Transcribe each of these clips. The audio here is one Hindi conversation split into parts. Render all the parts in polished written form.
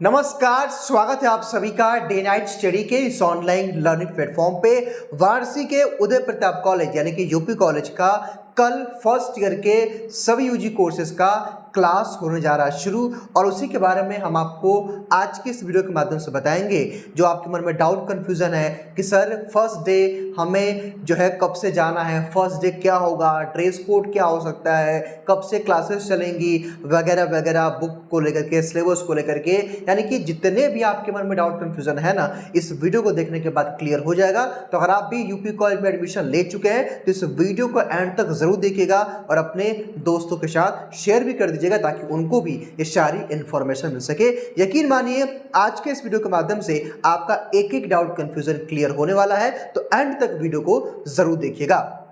नमस्कार, स्वागत है आप सभी का डे नाइट स्टडी के इस ऑनलाइन लर्निंग प्लेटफॉर्म पे। वाराणसी के उदय प्रताप कॉलेज यानी कि यूपी कॉलेज का कल फर्स्ट ईयर के सभी यूजी कोर्सेज का क्लास होने जा रहा है शुरू, और उसी के बारे में हम आपको आज के इस वीडियो के माध्यम से बताएंगे। जो आपके मन में डाउट कन्फ्यूजन है कि सर फर्स्ट डे हमें जो है कब से जाना है, फर्स्ट डे क्या होगा, ड्रेस कोड क्या हो सकता है, कब से क्लासेस चलेंगी वगैरह वगैरह, बुक को लेकर के, सिलेबस को लेकर के, यानी कि जितने भी आपके मन में डाउट कन्फ्यूजन है ना, इस वीडियो को देखने के बाद क्लियर हो जाएगा। तो अगर आप भी यूपी कॉलेज में एडमिशन ले चुके हैं तो इस वीडियो को एंड तक जरूर देखिएगा और अपने दोस्तों के साथ शेयर भी कर दीजिएगा ताकि उनको भी ये सारी इंफॉर्मेशन मिल सके। यकीन मानिए आज के इस वीडियो के माध्यम से आपका एक एक डाउट कंफ्यूजन क्लियर होने वाला है, तो एंड तक वीडियो को जरूर देखिएगा।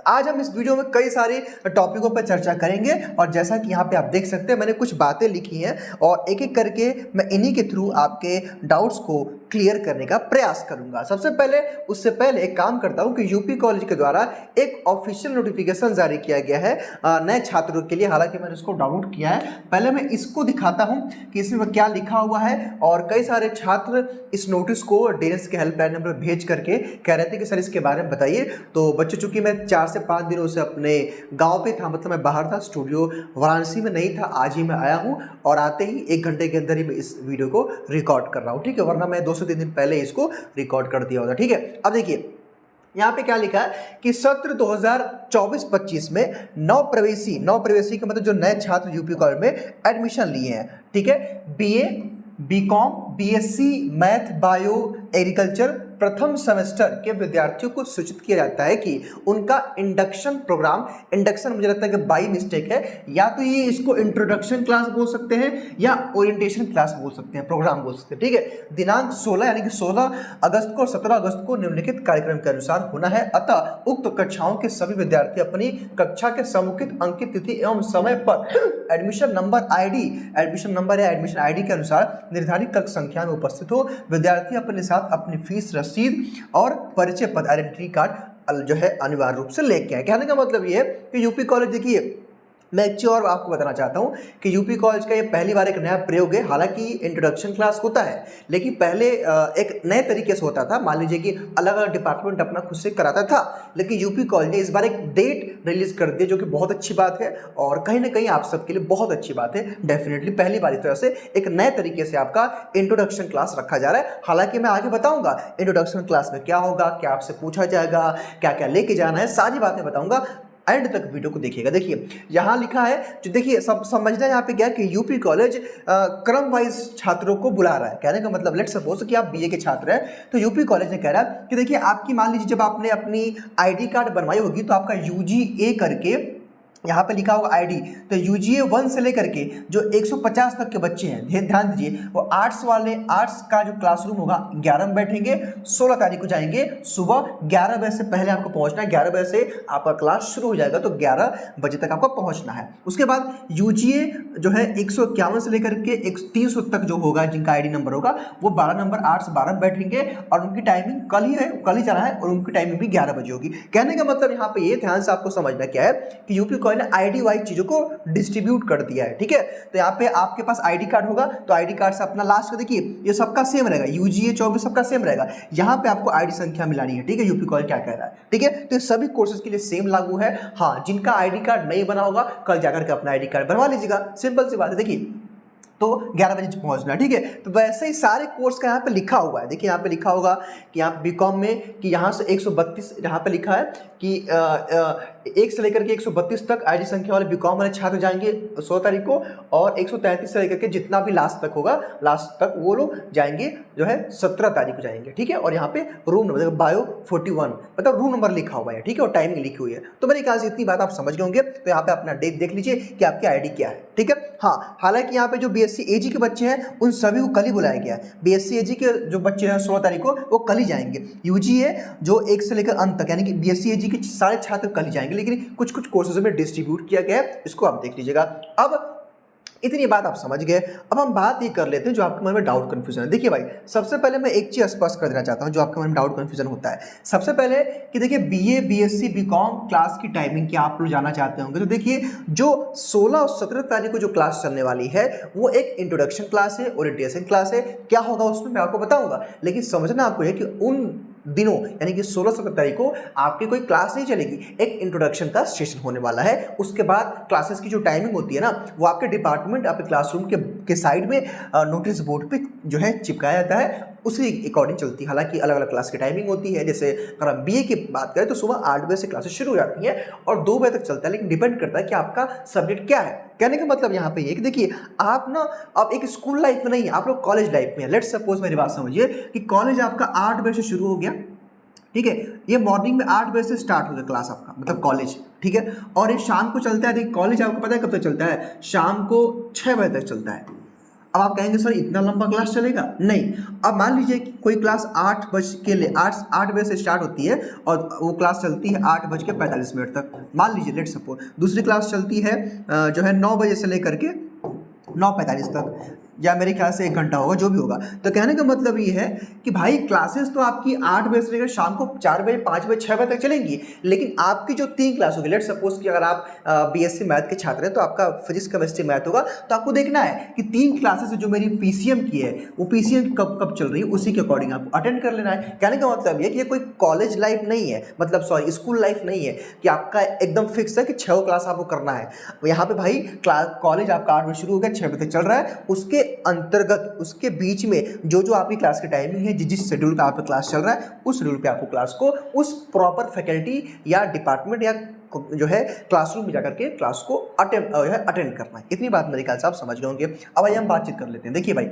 आज हम इस वीडियो में कई सारे टॉपिकों पर चर्चा करेंगे, और जैसा कि यहाँ पे आप देख सकते हैं मैंने कुछ बातें लिखी हैं और एक एक करके मैं इन्हीं के थ्रू आपके डाउट्स को क्लियर करने का प्रयास करूंगा। सबसे पहले उससे पहले एक काम करता हूं कि यूपी कॉलेज के द्वारा एक ऑफिशियल नोटिफिकेशन जारी किया गया है नए छात्रों के लिए। हालांकि मैंने इसको डाउनलोड किया है, पहले मैं इसको दिखाता हूं कि इसमें क्या लिखा हुआ है। और कई सारे छात्र इस नोटिस को डीएनएस के हेल्पलाइन नंबर भेज करके कह रहे थे कि सर इसके बारे में बताइए। तो बच्चों, चूंकि मैं 4 से 5 दिनों से अपने गाँव पे था, मतलब मैं बाहर था, स्टूडियो वाराणसी में नहीं था, आज ही मैं आया हूँ और आते ही 1 घंटे के अंदर ही मैं इस वीडियो को रिकॉर्ड कर रहा हूँ। ठीक है, वरना मैं 2 से 3 दिन पहले इसको रिकॉर्ड कर दिया होता। ठीक है, अब देखिए यहाँ पे क्या लिखा है कि सत्र 2024-25 में नौ प्रवेशी का मतलब जो नए छात्र यूपी कॉलेज में एडमिशन लिए हैं, ठीक है, BA, BCom, BSc math, bio, agriculture प्रथम सेमेस्टर के विद्यार्थियों को सूचित किया जाता है कि उनका इंडक्शन प्रोग्राम, इंडक्शन मुझे लगता है कि बाई मिस्टेक है, या तो ये इसको इंट्रोडक्शन क्लास बोल सकते हैं या ओरिएंटेशन क्लास बोल सकते हैं, प्रोग्राम बोल सकते हैं। ठीक है, दिनांक 16 यानी कि 16 अगस्त को और 17 अगस्त को निम्नलिखित कार्यक्रम के अनुसार होना है। अतः उक्त कक्षाओं के सभी विद्यार्थी अपनी कक्षा के समुचित अंकित तिथि एवं समय पर admission number ID, admission number या एडमिशन आईडी के अनुसार निर्धारित कक्ष संख्या में उपस्थित हो। विद्यार्थी अपने साथ अपनी फीस रसीद और परिचय पत्र, आइडेंटिटी कार्ड जो है अनिवार्य रूप से लेके आए। कहने का मतलब ये है कि यूपी कॉलेज, देखिए मैं एक चीज़ और आपको बताना चाहता हूँ कि यूपी कॉलेज का ये पहली बार एक नया प्रयोग है। हालांकि इंट्रोडक्शन क्लास होता है, लेकिन पहले एक नए तरीके से होता था। मान लीजिए कि अलग अलग डिपार्टमेंट अपना खुद से कराता था, लेकिन यूपी कॉलेज ने इस बार एक डेट रिलीज कर दी, जो कि बहुत अच्छी बात है और कहीं ना कहीं आप सबके लिए बहुत अच्छी बात है। डेफिनेटली पहली बार इस तरह से एक नए तरीके से आपका इंट्रोडक्शन क्लास रखा जा रहा है। हालांकि मैं आगे बताऊंगा इंट्रोडक्शन क्लास में क्या होगा, क्या आपसे पूछा जाएगा, क्या क्या लेके जाना है, सारी बातें बताऊंगा। एंड तक वीडियो को देखिएगा। देखिए यहाँ लिखा है, जो देखिए सब समझना यहाँ पे क्या कि यूपी कॉलेज क्रम वाइज छात्रों को बुला रहा है। कहने का मतलब लेट्स सपोज कि आप बीए के छात्र हैं, तो यूपी कॉलेज ने कह रहा है कि देखिए आपकी, मान लीजिए जब आपने अपनी आईडी कार्ड बनवाई होगी तो आपका यूजीए करके यहाँ पे लिखा होगा आईडी, तो यूजीए 1 से लेकर के जो 150 तक के बच्चे हैं, ध्यान दीजिए, वो आर्ट्स वाले, आर्ट्स का जो क्लासरूम होगा 11 में बैठेंगे, 16 तारीख को जाएंगे। सुबह 11 बजे से पहले आपको पहुँचना है, 11 बजे से आपका क्लास शुरू हो जाएगा, तो 11 बजे तक आपको पहुँचना है। उसके बाद यूजीए जो है 151 से लेकर के 300 तक जो होगा, जिनका आईडी नंबर होगा, वो 12 नंबर आर्ट्स 12 में बैठेंगे और उनकी टाइमिंग कल ही है, कल ही जाना है, और उनकी टाइमिंग भी 11 बजे होगी। कहने का मतलब यहाँ पे ये ध्यान से आपको समझना क्या है कि यूपी कॉलेज ने आईडी वाइज चीजों को डिस्ट्रीब्यूट कर दिया है। ठीक है, तो यहाँ पे आपके पास आईडी कार्ड होगा, तो आईडी कार्ड से अपना लास्ट का देखिए ये सबका सेम रहेगा, यूजीए 24 सबका सेम रहेगा। यहाँ पे आपको आईडी संख्या मिलानी है। ठीक है, यूपी कॉलेज क्या कह रहा है, ठीक है, तो सभी कोर्सेज के लिए सेम लागू है। हाँ, जिनका आईडी कार्ड नहीं बना होगा कल जाकर के अपना आईडी कार्ड बनवा लीजिएगा, सिंपल सी बात है। देखिए तो 11 बजे पहुंचना, ठीक है। तो वैसे ही सारे कोर्स का यहाँ पे लिखा हुआ है। देखिए यहाँ पे लिखा होगा कि यहाँ बीकॉम में कि यहाँ से 132, यहाँ पे लिखा है कि 1 से लेकर के 132 तक आईडी संख्या वाले बीकॉम वाले छात्र जाएंगे 16 तारीख को, और 133 से लेकर के जितना भी लास्ट तक होगा, लास्ट तक वो लोग जाएंगे जो है 17 तारीख को जाएंगे। ठीक है, और यहाँ पे रूम नंबर बायो 41 मतलब रूम नंबर लिखा हुआ है। ठीक है, और टाइमिंग लिखी हुई है। तो मेरे ख्याल से इतनी बात आप समझ गए होंगे। तो यहाँ पे अपना डेट देख लीजिए कि आपकी आईडी क्या है। ठीक है, हाँ, हालांकि यहाँ पे जो बीएससी एजी के बच्चे हैं उन सभी को कल ही बुलाया गया है। बीएससी एजी के जो बच्चे हैं 16 तारीख को वो कल ही जाएंगे। यूजीए जो 1 से लेकर अंत तक यानी कि बीएससी एजी के सारे छात्र कल ही जाएंगे, लेकिन कुछ कुछ कोर्सेज में डिस्ट्रीब्यूट किया गया है, इसको आप देख लीजिएगा। अब इतनी बात आप समझ गए। अब हम बात ये कर लेते हैं जो आपके मन में डाउट कन्फ्यूजन है। देखिए भाई, सबसे पहले मैं एक चीज़ स्पष्ट कर देना चाहता हूँ जो आपके मन में डाउट कन्फ्यूजन होता है। सबसे पहले कि देखिए बीए, बीएससी, बीकॉम क्लास की टाइमिंग क्या आप लोग जानना चाहते होंगे। तो देखिए जो 16 और 17 तारीख को जो क्लास चलने वाली है वो एक इंट्रोडक्शन क्लास है, ओरिएंटेशन क्लास है। क्या होगा उसमें मैं आपको बताऊंगा, लेकिन समझना आपको है कि उन दिनों यानी कि 16-17 तारीख को आपकी कोई क्लास नहीं चलेगी, एक इंट्रोडक्शन का सेशन होने वाला है। उसके बाद क्लासेस की जो टाइमिंग होती है ना, वो आपके डिपार्टमेंट, आपके क्लासरूम के साइड में नोटिस बोर्ड पे जो है चिपकाया जाता है, उसी अकॉर्डिंग चलती है। हालांकि अलग अलग क्लास की टाइमिंग होती है। जैसे अगर आप बीए की बात करें तो सुबह 8 बजे से क्लासेस शुरू हो जाती हैं और 2 बजे तक चलता है, लेकिन डिपेंड करता है कि आपका सब्जेक्ट क्या है। कहने का मतलब यहाँ पे ये कि देखिए आप ना अब एक स्कूल लाइफ में नहीं है, आप लोग कॉलेज लाइफ में है। लेट्स सपोज मेरी बात समझिए कि कॉलेज आपका 8 बजे से शुरू हो गया, ठीक है। ये मॉर्निंग में 8 बजे से स्टार्ट हो गया क्लास आपका, मतलब कॉलेज, ठीक है। और ये शाम को चलता है। देखिए कॉलेज आपको पता है कब तक चलता है, शाम को 6 बजे तक चलता है। अब आप कहेंगे सर इतना लंबा क्लास चलेगा? नहीं। अब मान लीजिए कि कोई क्लास 8 बजे से स्टार्ट होती है और वो क्लास चलती है 8:45 तक, मान लीजिए लेट सपोज। दूसरी क्लास चलती है जो है 9 बजे से लेकर के 9:45 तक, या मेरे ख्याल से 1 घंटा होगा, जो भी होगा। तो कहने का मतलब ये है कि भाई क्लासेस तो आपकी 8 बजे से लेकर शाम को 4 बजे, 5 बजे, 6 बजे तक चलेंगी, लेकिन आपकी जो 3 क्लास होगी, लेट सपोज कि अगर आप बीएससी मैथ के छात्र हैं तो आपका फिजिक्स, केमिस्ट्री, मैथ होगा। तो आपको देखना है कि 3 क्लासेस जो मेरी पीसीएम की है वो पीसीएम कब कब चल रही है, उसी के अकॉर्डिंग आपको अटेंड कर लेना है। कहने का मतलब ये कि ये कोई कॉलेज लाइफ नहीं है, मतलब सॉरी स्कूल लाइफ नहीं है कि आपका एकदम फिक्स है कि 6 क्लास आपको करना है। यहाँ पे भाई कॉलेज आपका 8 बजे शुरू हो गया, 6 बजे तक चल रहा है, उसके अंतर्गत उसके बीच में जो आपकी क्लास की टाइमिंग है, जिस शेड्यूल का आपका क्लास चल रहा है, उस शेड्यूल पे आपको क्लास को उस प्रॉपर फैकल्टी या डिपार्टमेंट या जो है क्लासरूम में जाकर के क्लास को अटेंड करना है। इतनी बात मेरे ख्याल से आप समझ गए होंगे। अब आइए हम बातचीत कर लेते हैं। देखिए भाई,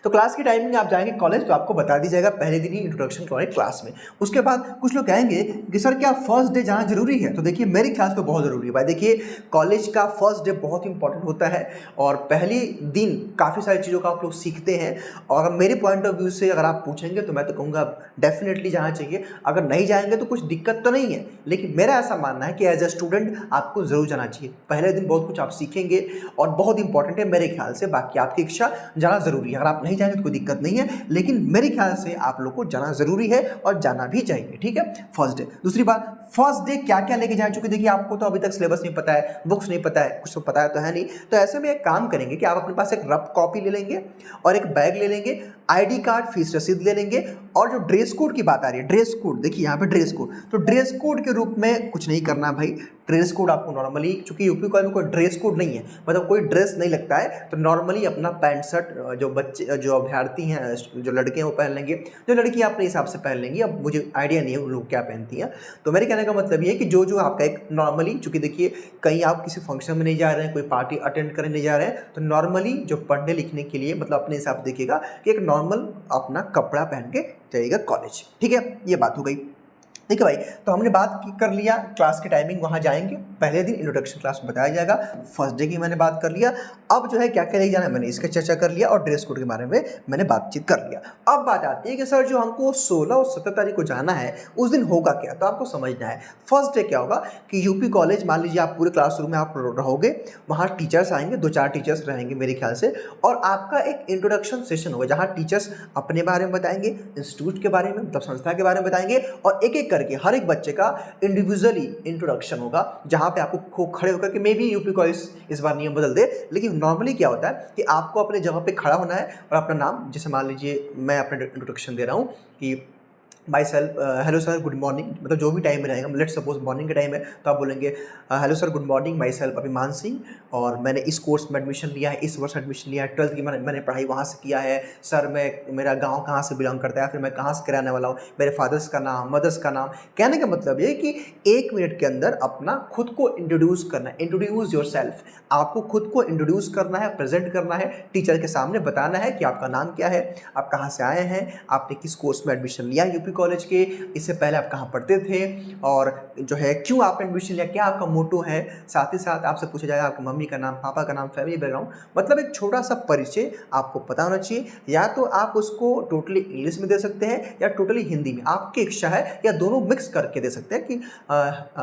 तो क्लास की टाइमिंग आप जाएंगे कॉलेज तो आपको बता दी जाएगा पहले दिन ही इंट्रोडक्शन करवाएंगे क्लास में। उसके बाद कुछ लोग कहेंगे कि सर क्या फर्स्ट डे जाना जरूरी है? तो देखिए मेरी ख्याल से बहुत ज़रूरी है भाई। देखिए कॉलेज का फर्स्ट डे बहुत इंपॉर्टेंट होता है और पहले दिन काफ़ी सारी चीज़ों का आप लोग सीखते हैं। और मेरे पॉइंट ऑफ व्यू से अगर आप पूछेंगे तो मैं तो कहूँगा डेफिनेटली जाना चाहिए। अगर नहीं जाएंगे तो कुछ दिक्कत तो नहीं है, लेकिन मेरा ऐसा मानना है कि एज ए स्टूडेंट आपको ज़रूर जाना चाहिए। पहले दिन बहुत कुछ आप सीखेंगे और बहुत इंपॉर्टेंट है मेरे ख्याल से। बाकी आपकी इच्छा, जाना ज़रूरी है। अगर आप नहीं जाएंगे तो कोई दिक्कत नहीं है, लेकिन मेरे ख्याल से आप लोग को जाना जरूरी है और जाना भी चाहिए, ठीक है। First day. दूसरी बात, फर्स्ट डे क्या क्या लेके जाए, चूंकि देखिए आपको तो अभी तक सिलेबस नहीं पता है, बुक्स नहीं पता है, कुछ तो पता है तो है नहीं। तो ऐसे में एक काम करेंगे कि आप अपने पास एक रफ कॉपी ले लेंगे और एक बैग ले लेंगे, आईडी कार्ड, फीस रसीद ले लेंगे। और जो ड्रेस कोड की बात आ रही है, ड्रेस कोड देखिए यहाँ पे ड्रेस कोड, तो ड्रेस कोड के रूप में कुछ नहीं करना भाई। ड्रेस कोड आपको नॉर्मली, चूंकि यूपी कॉलेज में कोई ड्रेस कोड नहीं है, मतलब कोई ड्रेस नहीं लगता है, तो नॉर्मली अपना पैंट शर्ट जो बच्चे, जो अभ्यर्थी हैं, जो लड़के हैं वो पहन लेंगे, जो लड़की अपने हिसाब से पहन लेंगी। अब मुझे आइडिया नहीं है उन लोग क्या पहनती हैं। तो मेरे कहने का मतलब ये है कि जो आपका एक नॉर्मली, चूंकि देखिए कहीं आप किसी फंक्शन में नहीं जा रहे हैं, कोई पार्टी अटेंड करने नहीं जा रहे हैं, तो नॉर्मली जो पढ़ने लिखने के लिए मतलब अपने हिसाब से देखिएगा कि एक नॉर्मल अपना कपड़ा पहन के जाइएगा कॉलेज, ठीक है। ये बात हो गई। ठीक है भाई, तो हमने बात कर लिया क्लास की टाइमिंग, वहाँ जाएंगे, पहले दिन इंट्रोडक्शन क्लास में बताया जाएगा। फर्स्ट डे की मैंने बात कर लिया। अब जो है क्या क्या लेके जाना है मैंने इसका चर्चा कर लिया और ड्रेस कोड के बारे में मैंने बातचीत कर लिया। अब बात आती है कि सर जो हमको 16 और 17 तारीख को जाना है उस दिन होगा क्या, तो आपको समझना है। फर्स्ट डे क्या होगा कि यूपी कॉलेज, मान लीजिए आप पूरे क्लासरूम में आप रहोगे, वहाँ टीचर्स आएंगे, 2-4 टीचर्स रहेंगे मेरे ख्याल से, और आपका एक इंट्रोडक्शन सेशन होगा जहाँ टीचर्स अपने बारे में बताएंगे, इंस्टीट्यूट के बारे में, मतलब संस्था के बारे में बताएंगे, और एक एक करके हर एक बच्चे का इंडिविजुअली इंट्रोडक्शन होगा, जहां पे आपको खड़े होकर के, मे बी यूपी कॉलेज इस बार नियम बदल दे, लेकिन नॉर्मली क्या होता है कि आपको अपने जगह पे खड़ा होना है और अपना नाम, जैसे मान लीजिए मैं अपना इंट्रोडक्शन दे रहा हूँ कि my self, hello sir, good morning, मतलब जो भी टाइम में रहेगा, लेट सपोज मॉर्निंग का टाइम है तो आप बोलेंगे hello sir, good morning, my self अभिमान सिंह, और मैंने इस कोर्स में एडमिशन लिया है, इस वर्ष एडमिशन लिया है, 12th की मैंने पढ़ाई वहाँ से किया है सर। मेरा गांव कहाँ से बिलोंग करता है, फिर मैं कहाँ से कराने वाला हूँ, मेरे फादर्स का नाम, मदर्स का नाम। कहने का मतलब ये कि 1 मिनट के अंदर अपना खुद को इंट्रोड्यूस करना है। इंट्रोड्यूस योर सेल्फ, आपको खुद को इंट्रोड्यूस करना है, प्रेजेंट करना है, टीचर के सामने बताना है कि आपका नाम क्या है, आप कहाँ से आए हैं, आपने किस कोर्स में एडमिशन लिया यूपी यूपी कॉलेज के, इससे पहले आप कहाँ पढ़ते थे और जो है क्यों आपने एडमिशन लिया, क्या आपका मोटो है। साथ ही साथ आपसे पूछा जाएगा आपकी मम्मी का नाम, पापा का नाम, फैमिली बैकग्राउंड, मतलब एक छोटा सा परिचय आपको पता होना चाहिए। या तो आप उसको टोटली इंग्लिश में दे सकते हैं या टोटली हिंदी में, आपकी इच्छा है, या दोनों मिक्स करके दे सकते हैं कि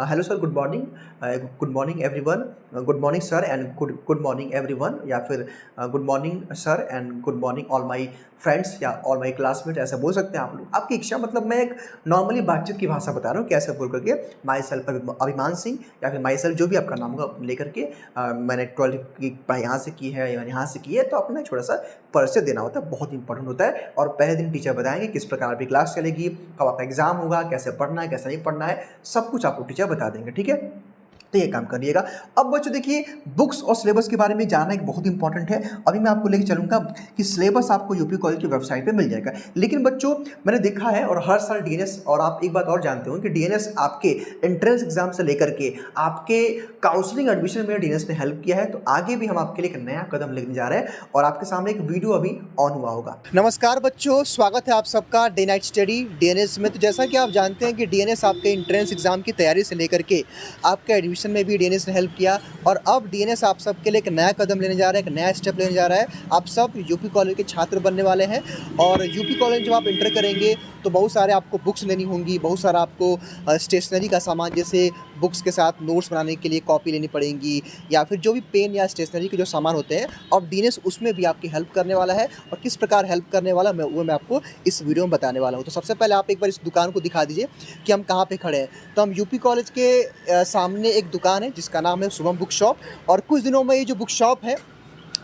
hello sir, good morning everyone, good morning sir and good morning everyone, या फिर good morning sir and good morning all my friends या ऑल माई क्लासमेट, ऐसा बोल सकते हैं आप लोग, आपकी इच्छा। मतलब मैं एक नॉर्मली बातचीत की भाषा बता रहा हूँ, कैसे बोल करके माई सेल्फ अभिमान सिंह या फिर माई सेल्फ जो भी आपका नाम होगा लेकर के मैंने 12 की पढ़ाई यहाँ से की है या यहाँ से की है, तो अपना छोटा सा परिचय देना होता है, बहुत इंपॉर्टेंट होता है। और पहले दिन टीचर बताएंगे किस प्रकार की क्लास चलेगी, कब आपका एग्जाम होगा, कैसे पढ़ना है कैसे नहीं पढ़ना है, सब कुछ आपको टीचर बता देंगे, ठीक है। तो ये काम करिएगा। अब बच्चों देखिए, बुक्स और सिलेबस के बारे में जानना एक बहुत इंपॉर्टेंट है। अभी मैं आपको लेके चलूँगा कि सिलेबस आपको यूपी कॉलेज की वेबसाइट पे मिल जाएगा। लेकिन बच्चों मैंने देखा है और हर साल डीएनएस, और आप एक बात और जानते हो कि डीएनएस आपके एंट्रेंस एग्जाम से लेकर के आपके काउंसलिंग एडमिशन में डीएनएस ने हेल्प किया है। तो आगे भी हम आपके लिए एक नया कदम लेने जा रहे हैं और आपके सामने एक वीडियो अभी ऑन हुआ होगा। नमस्कार बच्चों, स्वागत है आप सबका डे नाइट स्टडी डीएनएस में। तो जैसा कि आप जानते हैं कि डीएनएस आपके एंट्रेंस एग्जाम की तैयारी से लेकर के आपके एडमिशन में भी डीएनएस ने हेल्प किया, और अब डीएनएस आप सबके लिए एक नया कदम लेने जा रहा है, एक नया स्टेप लेने जा रहा है। आप सब यूपी कॉलेज के छात्र बनने वाले हैं, और यूपी कॉलेज जब आप इंटर करेंगे तो बहुत सारे आपको बुक्स लेनी होंगी, बहुत सारा आपको स्टेशनरी का सामान, जैसे बुक्स के साथ नोट्स बनाने के लिए कॉपी लेनी पड़ेंगी, या फिर जो भी पेन या स्टेशनरी के जो सामान होते हैं, अब डीएनएस उसमें भी आपकी हेल्प करने वाला है। और किस प्रकार हेल्प करने वाला मैं आपको इस वीडियो में बताने वाला हूँ। तो सबसे पहले आप एक बार इस दुकान को दिखा दीजिए कि हम कहाँ पे खड़े हैं। तो हम यूपी कॉलेज के सामने एक दुकान है जिसका नाम है शुभम बुक शॉप, और कुछ दिनों में ये जो बुक शॉप है,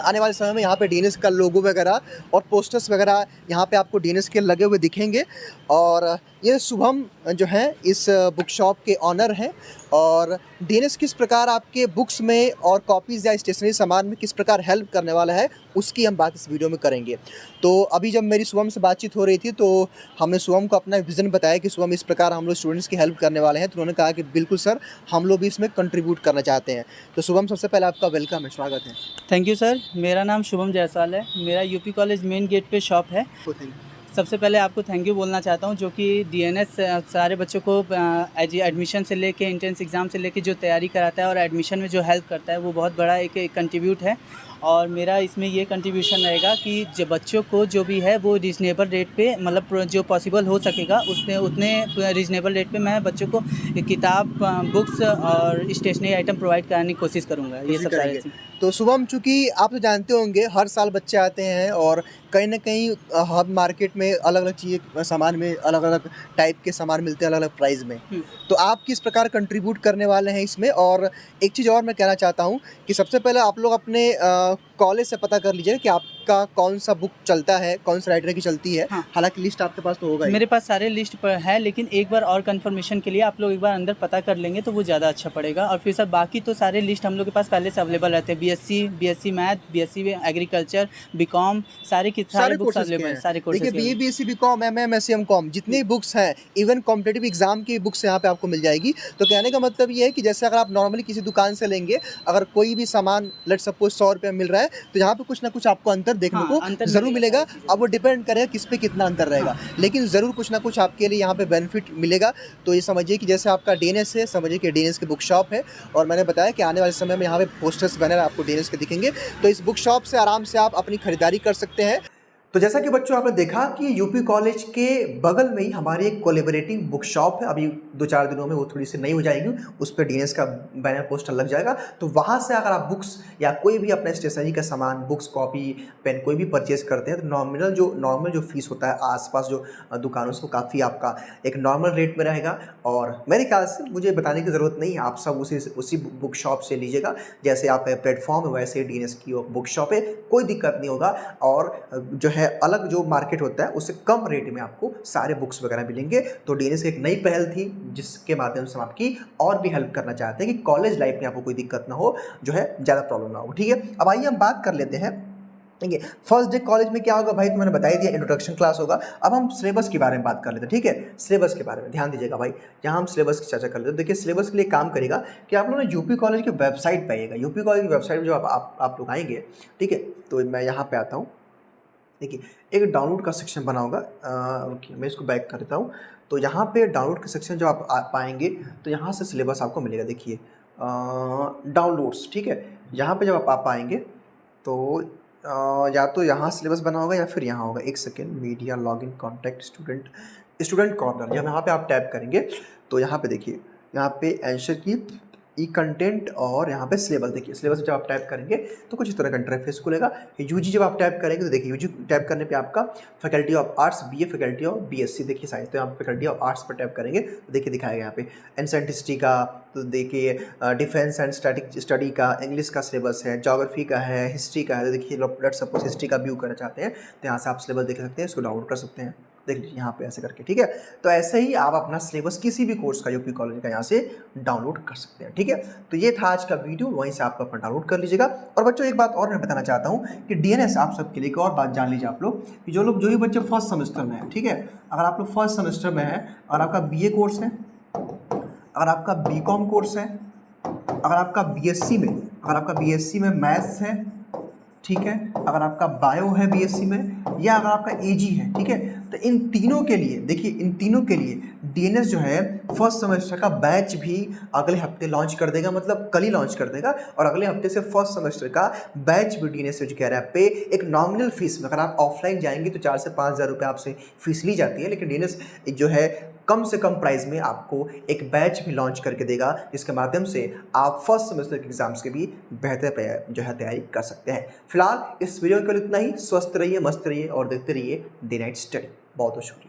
आने वाले समय में यहाँ पे डीएनएस का लोगो वगैरह और पोस्टर्स वगैरह यहाँ पे आपको डीएनएस के लगे हुए दिखेंगे। और ये शुभम जो है इस बुक शॉप के ऑनर हैं, और डीएनएस किस प्रकार आपके बुक्स में और कॉपीज़ या स्टेशनरी सामान में किस प्रकार हेल्प करने वाला है, उसकी हम बात इस वीडियो में करेंगे। तो अभी जब मेरी शुभम से बातचीत हो रही थी तो हमने शुभम को अपना विज़न बताया कि शुभम इस प्रकार हम लोग स्टूडेंट्स की हेल्प करने वाले हैं। तो उन्होंने कहा कि बिल्कुल सर, हम लोग भी इसमें कंट्रीब्यूट करना चाहते हैं। तो शुभम, सबसे पहले आपका वेलकम है, स्वागत है। Thank you sir. मेरा नाम शुभम जायसवाल है, मेरा यूपी कॉलेज मेन गेट पे शॉप है। सबसे पहले आपको थैंक यू बोलना चाहता हूँ, जो कि डीएनएस सारे बच्चों को एडमिशन से लेके एंट्रेंस एग्ज़ाम से लेके जो तैयारी कराता है और एडमिशन में जो हेल्प करता है, वो बहुत बड़ा एक कंट्रीब्यूट है। और मेरा इसमें ये कंट्रीब्यूशन रहेगा कि जो बच्चों को जो भी है वो रीज़नेबल रेट पे, मतलब जो पॉसिबल हो सकेगा उतने रीज़नेबल रेट पे मैं बच्चों को किताब, बुक्स और स्टेशनरी आइटम प्रोवाइड कराने की कोशिश करूँगा। ये सब सारे। तो शुभम, चूँकि आप तो जानते होंगे हर साल बच्चे आते हैं और कहीं ना कहीं हर मार्केट में अलग अलग चीज़ें, सामान में अलग अलग टाइप के सामान मिलते हैं अलग अलग प्राइस में। तो आप किस प्रकार कंट्रीब्यूट करने वाले हैं इसमें? और एक चीज़ और मैं कहना चाहता हूँ कि सबसे पहले आप लोग अपने कॉलेज से पता कर लीजिए कि आपका कौन सा बुक चलता है, कौन सा राइटर की चलती है। हाँ। हालांकि लिस्ट आपके पास तो होगा ही। मेरे पास सारे लिस्ट पर है, लेकिन एक बार और कंफर्मेशन के लिए आप लोग एक बार अंदर पता कर लेंगे तो वो ज़्यादा अच्छा पड़ेगा। और फिर सर बाकी तो सारे लिस्ट हम लोग के पास पहले से अवेलेबल रहते हैं। BSc math, BSc agriculture, BCom, सारे बुक्स अवेलेबल हैं, सारे कोर्सेज। देखिए, BA, BSc, BCom, MA, MSc, MCom, जितनी बुक्स हैं, इवन कॉम्पिटिटिव एग्जाम की बुक्स यहाँ पे आपको मिल जाएगी। तो कहने का मतलब ये है कि जैसे अगर आप नॉर्मली किसी दुकान से लेंगे, अगर कोई भी सामान लेट सपोज 100 रुपये में मिल रहा है, तो यहाँ पे कुछ ना कुछ आपको अंतर देखने को जरूर मिलेगा। अब वो डिपेंड करेगा किस पे कितना अंतर रहेगा, लेकिन ज़रूर कुछ ना कुछ आपके लिए यहाँ पे बेनिफिट मिलेगा। तो ये समझिए कि जैसे आपका डीएनएस है, समझिए कि डीएनएस की बुक शॉप है, और मैंने बताया कि आने वाले समय में यहाँ पे पोस्टर्स बैनर आपको डीएनएस के दिखेंगे। तो इस बुक शॉप से आराम से आप अपनी खरीदारी कर सकते हैं। तो जैसा कि बच्चों आपने देखा कि यूपी कॉलेज के बगल में ही हमारी एक कोलैबोरेटिव बुक शॉप है। अभी 2-4 दिनों में वो थोड़ी सी नई हो जाएगी, उस पर डीएनएस का बैनर पोस्टर लग जाएगा। तो वहाँ से अगर आप बुक्स या कोई भी अपने स्टेशनरी का सामान, बुक्स, कॉपी, पेन कोई भी परचेज करते हैं, तो नॉर्मल जो फीस होता है आसपास जो दुकानों से, वो काफ़ी आपका एक नॉर्मल रेट में रहेगा। और मेरे ख्याल से मुझे बताने की ज़रूरत नहीं, आप सब उसी बुक शॉप से लीजिएगा। जैसे आप प्लेटफॉर्म है वैसे डीएनएस की बुक शॉप है, कोई दिक्कत नहीं होगा। और जो है अलग जो मार्केट होता है उससे कम रेट में आपको सारे बुक्स वगैरह मिलेंगे। तो डीएनएस एक नई पहल थी जिसके माध्यम से हम आपकी और भी हेल्प करना चाहते हैं कि कॉलेज लाइफ में आपको कोई दिक्कत ना हो, जो है ज़्यादा प्रॉब्लम ना हो। ठीक है, अब आइए हम बात कर लेते हैं। ठीक है, फर्स्ट डे कॉलेज में क्या होगा भाई, तो मैंने बता ही दिया, इंट्रोडक्शन क्लास होगा। अब हम सिलेबस के बारे में बात कर लेते हैं। ठीक है, सिलेबस के बारे में ध्यान दीजिएगा भाई, जहाँ हम सिलेबस की चर्चा कर लेते हैं। देखिए, सिलेबस के लिए काम करेगा कि आप लोग ना यूपी कॉलेज की वेबसाइट पे आइएगा। यूपी कॉलेज की वेबसाइट में जो आप लोग आएंगे, ठीक है, तो मैं यहाँ पे आता हूँ। देखिए एक डाउनलोड का सेक्शन बना होगा। रुकिए मैं इसको बैक कर देता हूँ। तो यहाँ पे डाउनलोड का सेक्शन जब आप पाएंगे तो यहाँ से सिलेबस आपको मिलेगा। देखिए डाउनलोड्स, ठीक है। यहाँ पे जब आप पाएंगे तो या तो यहाँ सिलेबस बना होगा या फिर यहाँ होगा। एक second, media login contact student corner, यहाँ पे आप टैप करेंगे तो यहाँ पे देखिए, यहाँ पे आंसर की ई कंटेंट और यहाँ पे सिलेबस। देखिए सिलेबस जब आप टैप करेंगे तो कुछ इस तरह का इंटरफेस खुलेगा। यूजी जब आप टैप करेंगे तो देखिए यूजी टैप करने पे आपका faculty of arts BA, faculty of BSc, देखिए साइंस, तो यहाँ पे फैकल्टी ऑफ आर्ट्स पर टैप करेंगे तो देखिए दिखाएगा यहाँ पे एंसेंट हिस्ट्री का, तो देखिए डिफेंस एंड स्टडी का, इंग्लिश का सिलेबस है, ज्योग्राफी का है, हिस्ट्री का है। तो देखिए लेट्स सपोज हिस्ट्री का व्यू करना चाहते हैं तो यहाँ से आप सिलेबस देख सकते हैं, इसको डाउनलोड कर सकते हैं। देख लीजिए यहाँ पे ऐसे करके, ठीक है। तो ऐसे ही आप अपना सिलेबस किसी भी कोर्स का यूपी कॉलेज का यहाँ से डाउनलोड कर सकते हैं, ठीक है। तो ये था आज का वीडियो, वहीं से आप अपना डाउनलोड कर लीजिएगा। और बच्चों एक बात और मैं बताना चाहता हूँ कि डीएनएस आप सबके लिए एक और बात जान लीजिए आप लोग कि जो भी बच्चे फर्स्ट सेमेस्टर में है, ठीक है, अगर आप लोग फर्स्ट सेमेस्टर में है, अगर आपका बीए कोर्स है, अगर आपका बीकॉम कोर्स है, अगर आपका बीएससी में मैथ्स है, ठीक है, अगर आपका बायो है बीएससी में, या अगर आपका एजी है, ठीक है, तो इन तीनों के लिए देखिए, इन तीनों के लिए डीएनएस जो है फर्स्ट सेमेस्टर का बैच भी अगले हफ्ते लॉन्च कर देगा, मतलब कल ही लॉन्च कर देगा। और अगले हफ्ते से फर्स्ट सेमेस्टर का बैच भी डीएनएस जो कह रहा है पे एक नॉमिनल फीस में, अगर आप ऑफलाइन जाएंगे तो 4 से 5 हज़ार रुपये आपसे फीस ली जाती है, लेकिन डीएनएस जो है कम से कम प्राइस में आपको एक बैच भी लॉन्च करके देगा, जिसके माध्यम से आप फर्स्ट सेमेस्टर के एग्जाम्स के भी बेहतर जो है तैयारी कर सकते हैं। फिलहाल इस वीडियो के लिए इतना ही। स्वस्थ रहिए, मस्त रहिए और देखते रहिए डे नाइट स्टडी। बहुत बहुत शुक्रिया।